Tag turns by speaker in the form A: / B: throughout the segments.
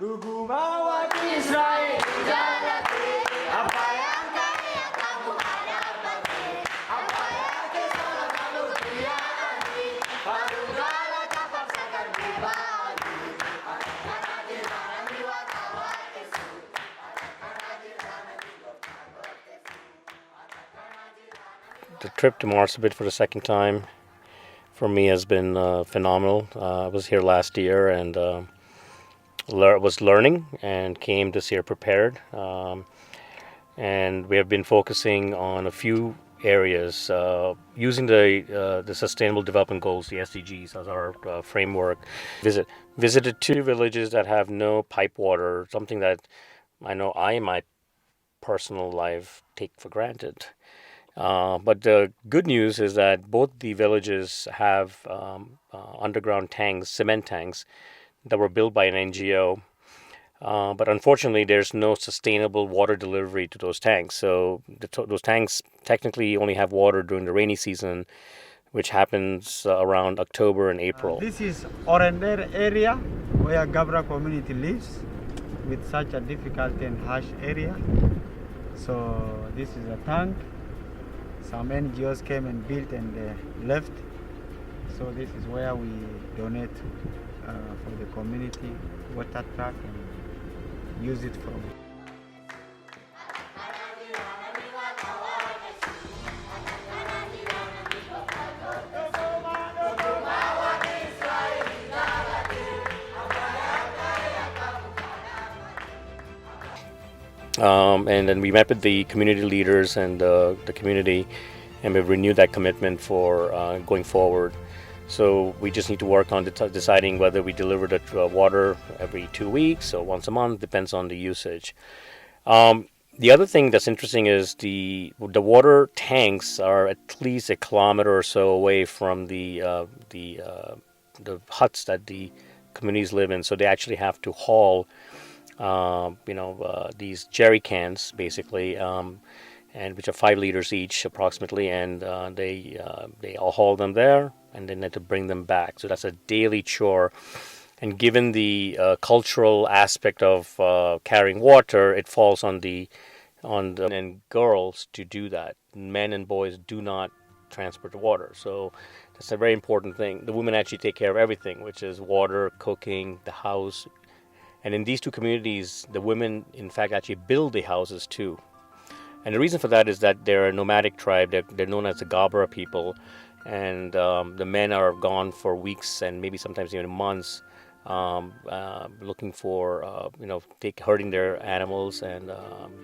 A: The trip to Marsabit for the second time for me has been phenomenal. I was here last year and was learning and came this year prepared. And we have been focusing on a few areas using the Sustainable Development Goals, the SDGs, as our framework. Visited two villages that have no pipe water, something that I know I in my personal life take for granted. But the good news is that both the villages have underground tanks, cement tanks, that were built by an NGO. But unfortunately, there's no sustainable water delivery to those tanks. So those tanks technically only have water during the rainy season, which happens around October and April.
B: This is Orender area where Gabra community lives with such a difficult and harsh area. So this is a tank. Some NGOs came and built and left. So this is where we donate for the community water truck and use it from.
A: And then we met with the community leaders and the community, and we've renewed that commitment for going forward. So we just need to work on deciding whether we deliver the water every 2 weeks or once a month, depends on the usage. The other thing that's interesting is the water tanks are at least a kilometer or so away from the huts that the communities live in. So they actually have to haul these jerry cans, basically, and which are 5 liters each, approximately, and they all haul them there, and then have to bring them back. So that's a daily chore. And given the cultural aspect of carrying water, it falls on the and girls to do that. Men and boys do not transport the water. So that's a very important thing. The women actually take care of everything, which is water, cooking, the house. And in these two communities, the women, in fact, actually build the houses too. And the reason for that is that they're a nomadic tribe. They're known as the Gabra people. And the men are gone for weeks and maybe sometimes even months, looking for, herding their animals and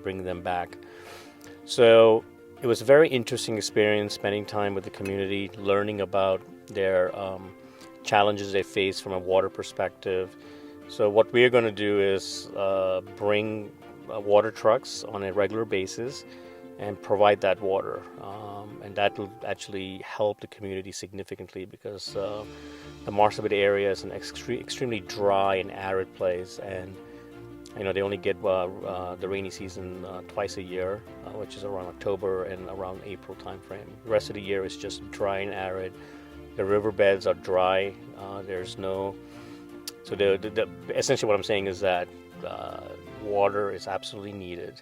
A: bringing them back. So it was a very interesting experience spending time with the community, learning about their challenges they face from a water perspective. So what we're going to do is bring water trucks on a regular basis and provide that water. And that will actually help the community significantly because the Marsabit area is an extremely dry and arid place. And, they only get the rainy season twice a year, which is around October and around April timeframe. The rest of the year is just dry and arid. The riverbeds are dry. There's no... So essentially what I'm saying is that water is absolutely needed,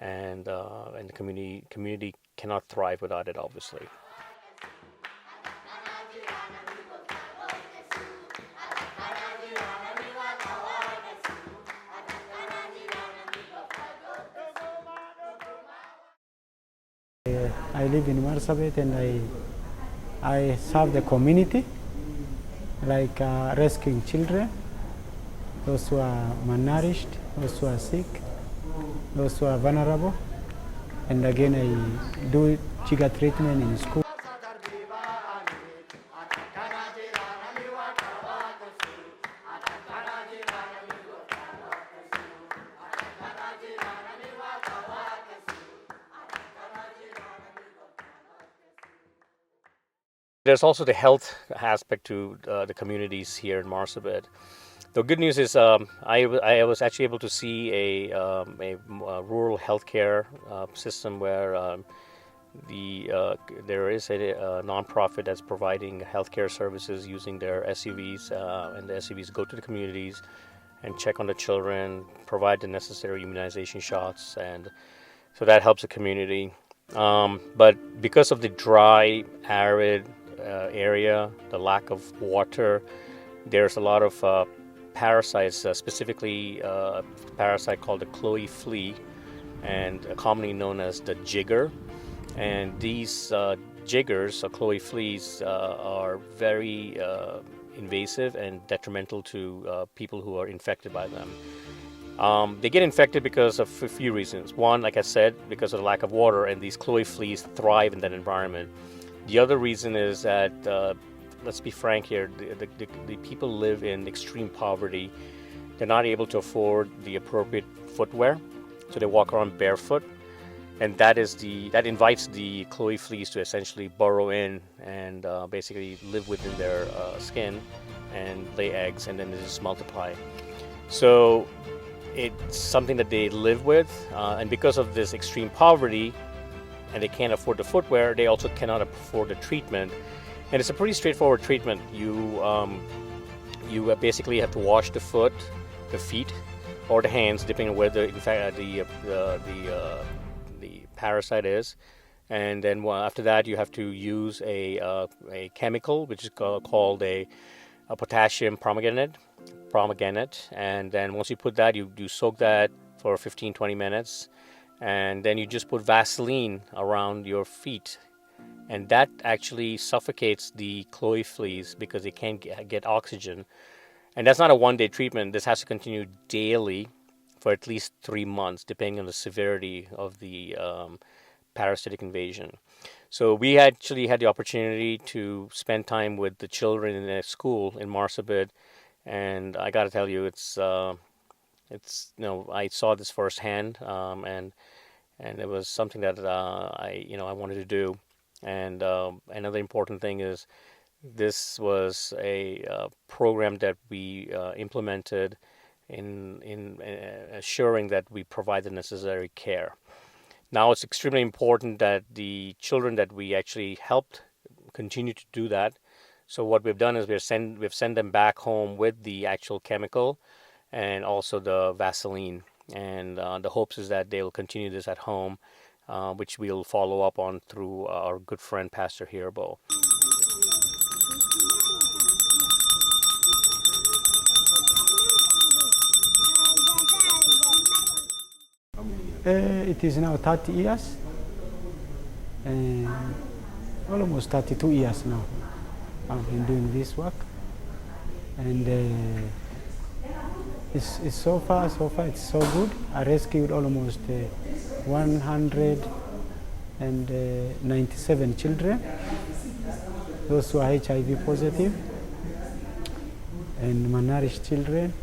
A: and the community cannot thrive without it, obviously.
B: I live in Marsabit and I serve the community, like rescuing children, those who are malnourished, those who are sick, those who are vulnerable. And again, I do trigger treatment in school.
A: There's also the health aspect to the communities here in Marsabit. The good news is I was actually able to see a rural healthcare system where there is a nonprofit that's providing healthcare services using their SUVs, and the SUVs go to the communities and check on the children, provide the necessary immunization shots, and so that helps the community. But because of the dry, arid area, the lack of water, there's a lot of parasites, specifically a parasite called the chloe flea, and commonly known as the jigger. And these jiggers, or chloe fleas, are very invasive and detrimental to people who are infected by them. They get infected because of a few reasons. One, like I said, because of the lack of water, and these chloe fleas thrive in that environment. The other reason is that, let's be frank here, the people live in extreme poverty. They're not able to afford the appropriate footwear, so they walk around barefoot. And that invites the chloe fleas to essentially burrow in and basically live within their skin and lay eggs, and then they just multiply. So it's something that they live with, and because of this extreme poverty, and they can't afford the footwear, they also cannot afford the treatment. And it's a pretty straightforward treatment. You basically have to wash the feet, or the hands, depending on where the parasite is, and then after that you have to use a chemical which is called a potassium permanganate, and then once you put that, you soak that for 15-20 minutes, and then you just put Vaseline around your feet, and that actually suffocates the chloe fleas because they can't get oxygen. And that's not a one-day treatment. This has to continue daily for at least 3 months, depending on the severity of the parasitic invasion. So we actually had the opportunity to spend time with the children in a school in Marsabit, and I got to tell you, it's I saw this firsthand, and it was something that I wanted to do. And another important thing is this was a program that we implemented in assuring that we provide the necessary care. Now it's extremely important that the children that we actually helped continue to do that. So what we've done is we've sent them back home with the actual chemical and also the Vaseline. And the hopes is that they will continue this at home, which we'll follow up on through our good friend Pastor Hirbo.
B: It is now 30 years, and almost 32 years now I've been doing this work, and it's so far it's so good. I rescued almost 197 children, those who are HIV positive, and malnourished children,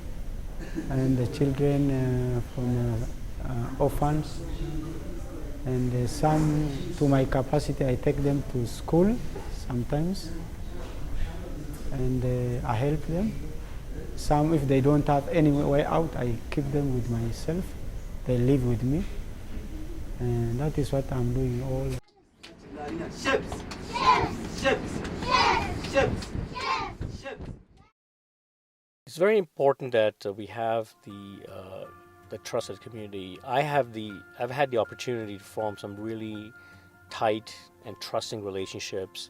B: and the children from orphans, and some, to my capacity, I take them to school sometimes, and I help them. Some, if they don't have any way out, I keep them with myself. They live with me, and that is what I'm doing all.
A: It's very important that we have the trusted community. I've had the opportunity to form some really tight and trusting relationships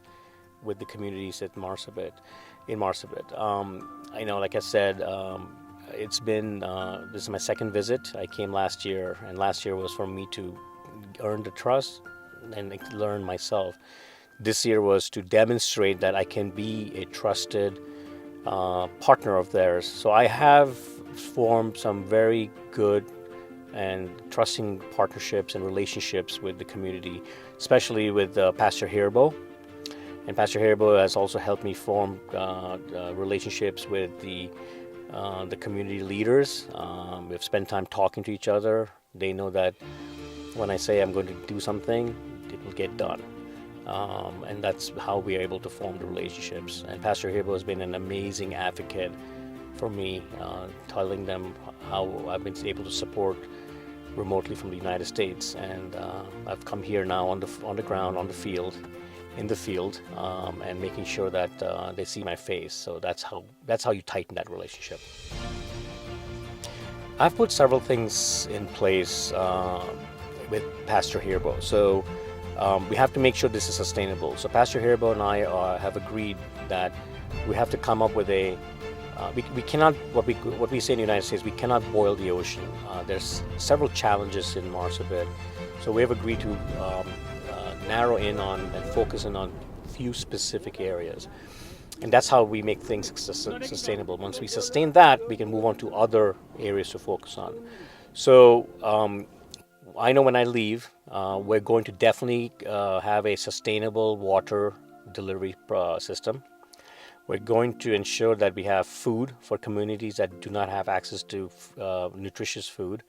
A: with the communities in Marsabit. I know, like I said, it's been this is my second visit. I came last year, and last year was for me to earn the trust and learn myself. This year was to demonstrate that I can be a trusted partner of theirs. So I have formed some very good and trusting partnerships and relationships with the community, especially with Pastor Hirbo. And Pastor Hirbo has also helped me form relationships with the community leaders. We've spent time talking to each other. They know that when I say I'm going to do something, it will get done. And that's how we are able to form the relationships. And Pastor Hirbo has been an amazing advocate for me, telling them how I've been able to support remotely from the United States. And I've come here now on the ground, in the field, and making sure that they see my face. So that's how you tighten that relationship. I've put several things in place with Pastor Herbo. So we have to make sure this is sustainable. So Pastor Herbo and I have agreed that we have to come up with a we cannot what we say in the United States, we cannot boil the ocean. There's several challenges in Marsabit, so we have agreed to narrow in on and focus in on few specific areas, and that's how we make things sustainable. Once we sustain that, we can move on to other areas to focus on. So I know when I leave, we're going to definitely have a sustainable water delivery system. We're going to ensure that we have food for communities that do not have access to nutritious food.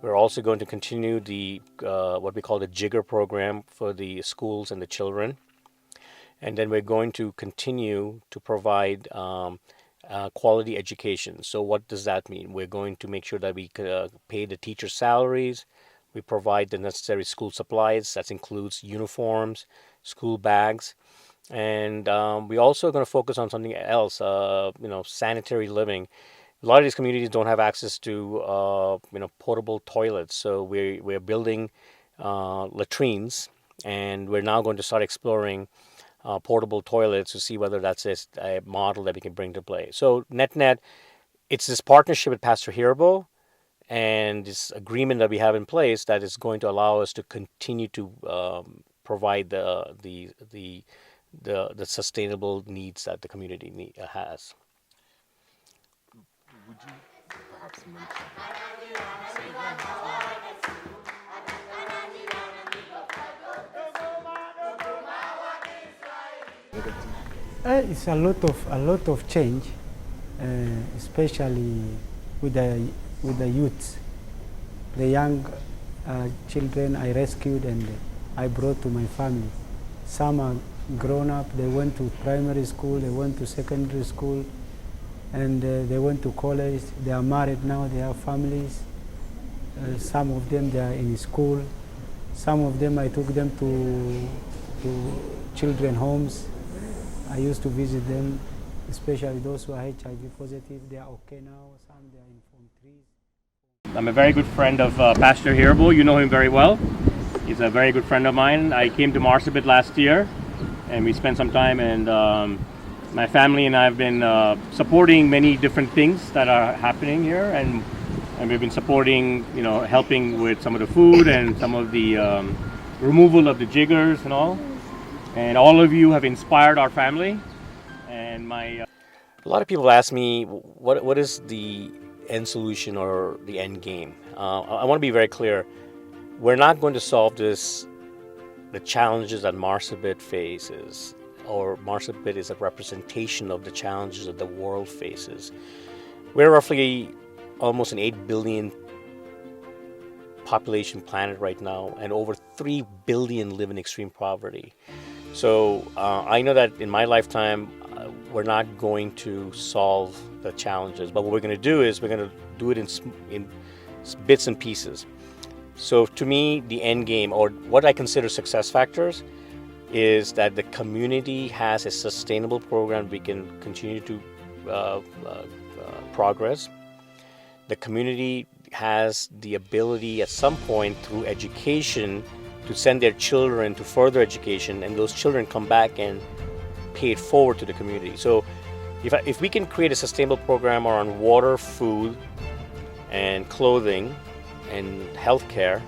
A: We're also going to continue the what we call the Jigger program for the schools and the children. And then we're going to continue to provide quality education. So what does that mean? We're going to make sure that we pay the teachers' salaries. We provide the necessary school supplies. That includes uniforms, school bags. And we also are going to focus on something else, sanitary living. A lot of these communities don't have access to, portable toilets. So we're building latrines, and we're now going to start exploring portable toilets to see whether that's a model that we can bring to play. So net, it's this partnership with Pastor Herbo and this agreement that we have in place that is going to allow us to continue to provide the sustainable needs that the community has.
C: Would you perhaps mention
B: It's a lot of change, especially with the youth, the young children I rescued and I brought to my family. Some are grown up. They went to primary school. They went to secondary school, and they went to college. They are married now. They have families. Some of them they are in school. Some of them I took them to children homes. I used to visit them, especially those who are HIV positive. They are okay now. Some they are in Form 3s.
A: I'm a very good friend of Pastor Herbo. You know him very well. He's a very good friend of mine. I came to Marsabit last year, and we spent some time, and my family and I have been supporting many different things that are happening here, and we've been supporting, helping with some of the food and some of the removal of the jiggers and all. And all of you have inspired our family. And a lot of people ask me, what is the end solution or the end game? I want to be very clear. We're not going to solve the challenges that Marsabit faces, or Marsabit is a representation of the challenges that the world faces. We're roughly almost an 8 billion population planet right now, and over 3 billion live in extreme poverty. So I know that in my lifetime, we're not going to solve the challenges, but what we're going to do is we're going to do it in bits and pieces. So to me, the end game, or what I consider success factors, is that the community has a sustainable program we can continue to progress. The community has the ability at some point through education to send their children to further education, and those children come back and pay it forward to the community. So if we can create a sustainable program around water, food, and clothing, and healthcare,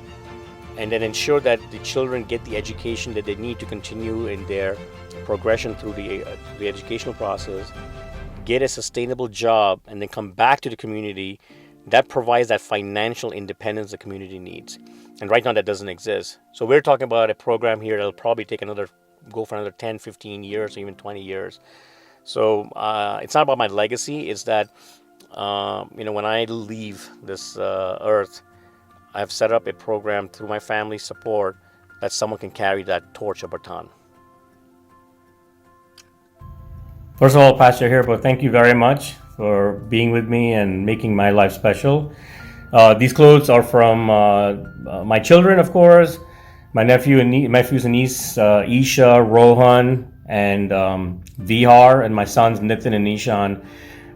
A: and then ensure that the children get the education that they need to continue in their progression through the educational process, get a sustainable job, and then come back to the community, that provides that financial independence the community needs. And right now that doesn't exist. So we're talking about a program here that'll probably go for another 10, 15 years, or even 20 years. So it's not about my legacy. It's that, when I leave this earth, I've set up a program through my family's support that someone can carry that torch or baton. First of all, Pastor Herbo, thank you very much for being with me and making my life special. These clothes are from my children, of course, my nephews and niece, Isha, Rohan, and Vihar, and my sons Nitin and Nishan.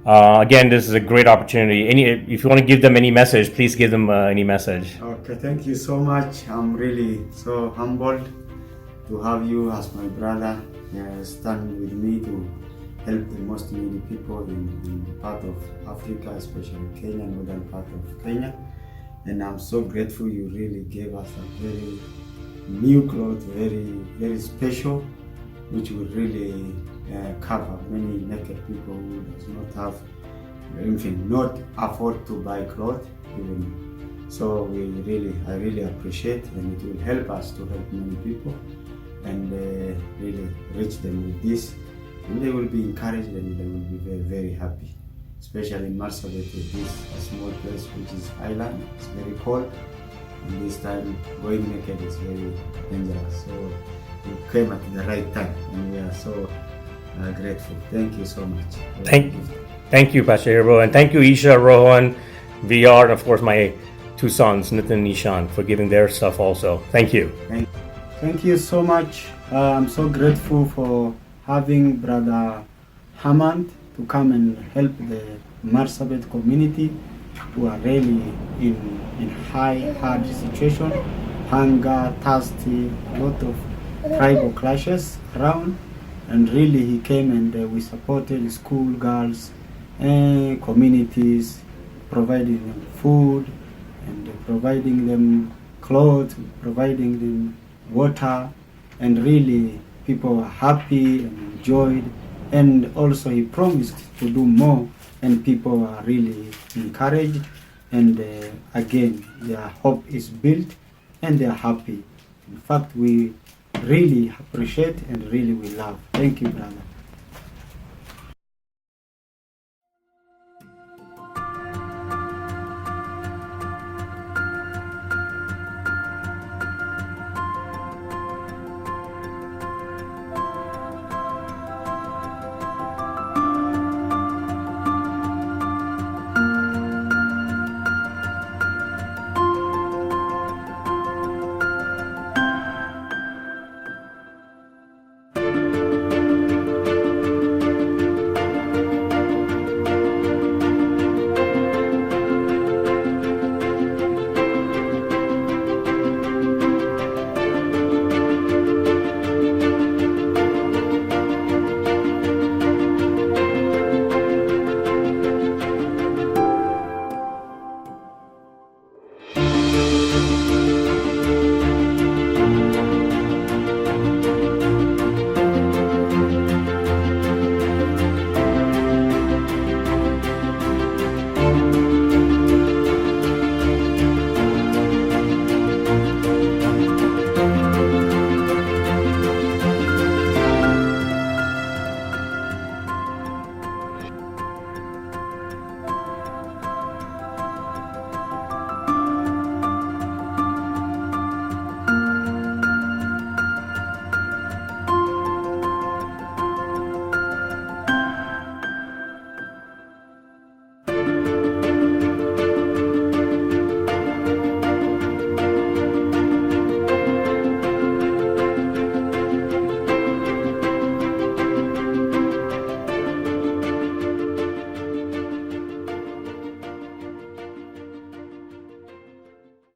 A: Again, this is a great opportunity. If you want to give them any message, please give them any message.
B: Okay, thank you so much. I'm really so humbled to have you as my brother stand with me to help the most needy people in the part of Africa, especially Kenya, northern part of Kenya. And I'm so grateful you really gave us a very new cloth, very special, which will really cover many naked people who does not have, even not afford to buy clothes even. So I really appreciate, and it will help us to help many people and really reach them with this, and they will be encouraged and they will be very happy, especially in Marsabit. This a small place which is island. It's very cold, and this time going naked is very dangerous. So you came at the right time, and we are so grateful. Thank you so much.
A: Thank you, Pastor Hero, and thank you, Isha, Rohan, VR, and of course my two sons, Nitin and Ishan, for giving their stuff also. Thank you.
B: Thank you so much. I'm so grateful for having Brother Hammond to come and help the Marsabit community who are really in hard situation, hunger, thirsty, a lot of tribal clashes around. And really he came and we supported school girls and communities, providing them food and providing them clothes, providing them water, and really people were happy and enjoyed. And also he promised to do more, and people were really encouraged, and again their hope is built and they are happy. In fact, we really appreciate and really we love. Thank you, brother.